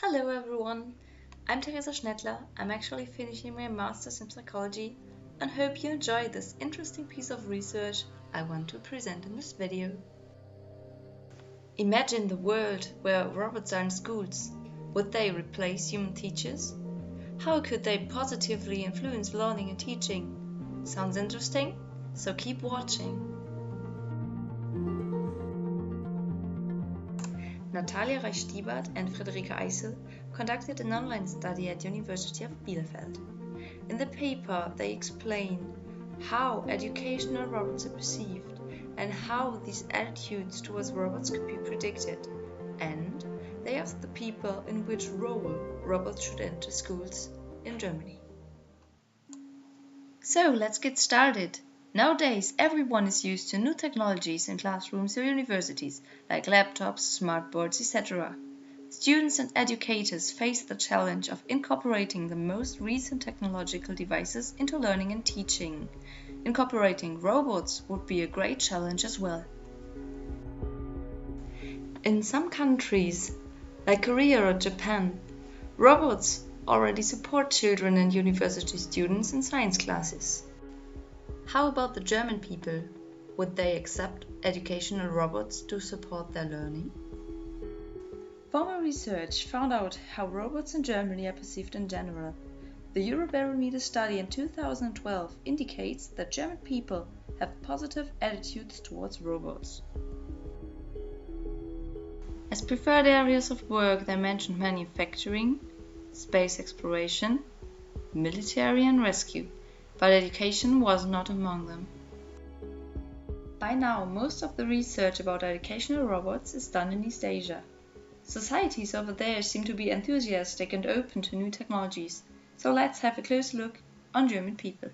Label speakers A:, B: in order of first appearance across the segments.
A: Hello everyone, I'm Theresa Schnettler. I'm actually finishing my Master's in Psychology and hope you enjoy this interesting piece of research I want to present in this video. Imagine the world where robots are in schools. Would they replace human teachers? How could they positively influence learning and teaching? Sounds interesting? So keep watching. Natalia Reich-Stiebart and Friederike Eisel conducted an online study at University of Bielefeld. In the paper, they explain how educational robots are perceived and how these attitudes towards robots could be predicted. And they asked the people in which role robots should enter schools in Germany. So let's get started. Nowadays, everyone is used to new technologies in classrooms or universities, like laptops, smartboards, etc. Students and educators face the challenge of incorporating the most recent technological devices into learning and teaching. Incorporating robots would be a great challenge as well. In some countries, like Korea or Japan, robots already support children and university students in science classes. How about the German people? Would they accept educational robots to support their learning? Former research found out how robots in Germany are perceived in general. The Eurobarometer study in 2012 indicates that German people have positive attitudes towards robots. As preferred areas of work, they mentioned manufacturing, space exploration, military and rescue, but education was not among them. By now, most of the research about educational robots is done in East Asia. Societies over there seem to be enthusiastic and open to new technologies, so let's have a close look on German people.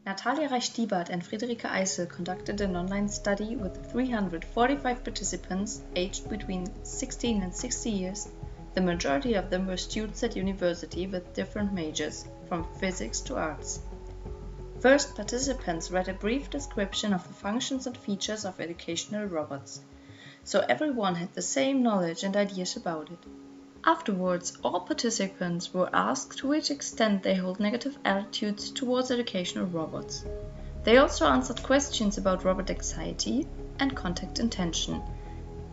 A: Natalia Reich-Stiebart and Friederike Eisel conducted an online study with 345 participants aged between 16 and 60 years. The majority of them were students at university with different majors, from physics to arts. First, participants read a brief description of the functions and features of educational robots, so everyone had the same knowledge and ideas about it. Afterwards, all participants were asked to which extent they hold negative attitudes towards educational robots. They also answered questions about robot anxiety and contact intention,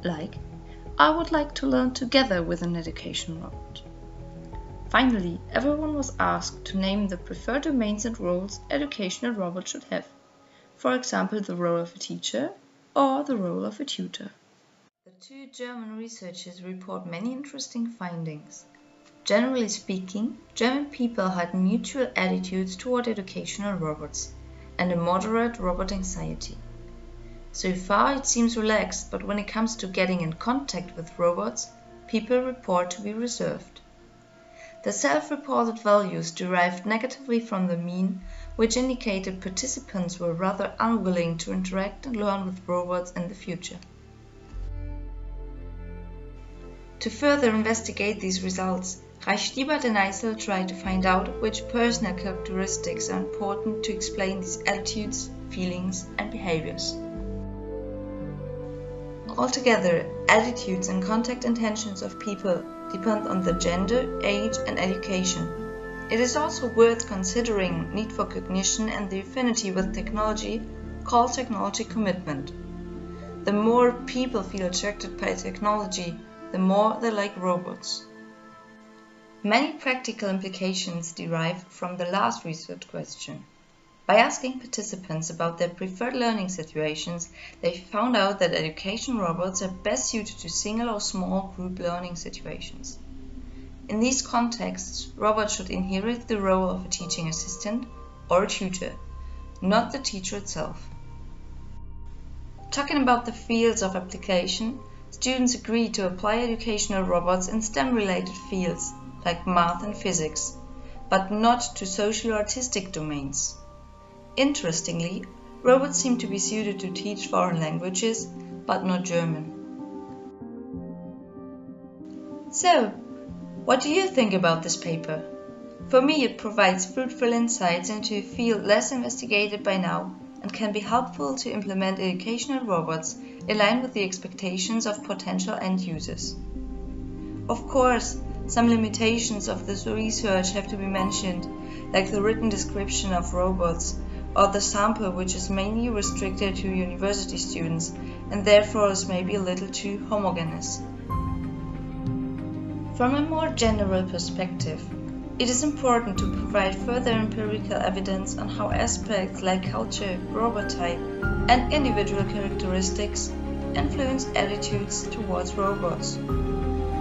A: like, I would like to learn together with an education robot. Finally, everyone was asked to name the preferred domains and roles educational robots should have. For example, the role of a teacher or the role of a tutor. The two German researchers report many interesting findings. Generally speaking, German people had neutral attitudes toward educational robots and a moderate robot anxiety. So far it seems relaxed, but when it comes to getting in contact with robots, people report to be reserved. The self-reported values derived negatively from the mean, which indicated participants were rather unwilling to interact and learn with robots in the future. To further investigate these results, Reich-Stiebart and Eisel tried to find out which personal characteristics are important to explain these attitudes, feelings and behaviors. Altogether, attitudes and contact intentions of people depend on the gender, age and education. It is also worth considering need for cognition and the affinity with technology called technology commitment. The more people feel attracted by technology, the more they like robots. Many practical implications derive from the last research question. By asking participants about their preferred learning situations, they found out that education robots are best suited to single or small group learning situations. In these contexts, robots should inherit the role of a teaching assistant or a tutor, not the teacher itself. Talking about the fields of application, students agreed to apply educational robots in STEM-related fields like math and physics, but not to social or artistic domains. Interestingly, robots seem to be suited to teach foreign languages, but not German. So, what do you think about this paper? For me, it provides fruitful insights into a field less investigated by now and can be helpful to implement educational robots in line with the expectations of potential end users. Of course, some limitations of this research have to be mentioned, like the written description of robots, or the sample which is mainly restricted to university students and therefore is maybe a little too homogeneous. From a more general perspective, it is important to provide further empirical evidence on how aspects like culture, robot type, and individual characteristics influence attitudes towards robots.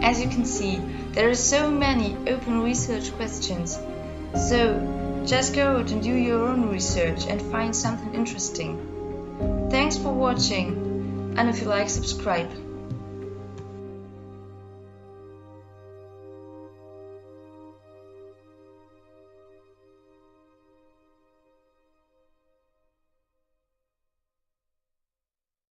A: As you can see, there are so many open research questions, so just go out and do your own research and find something interesting. Thanks for watching, and if you like, subscribe.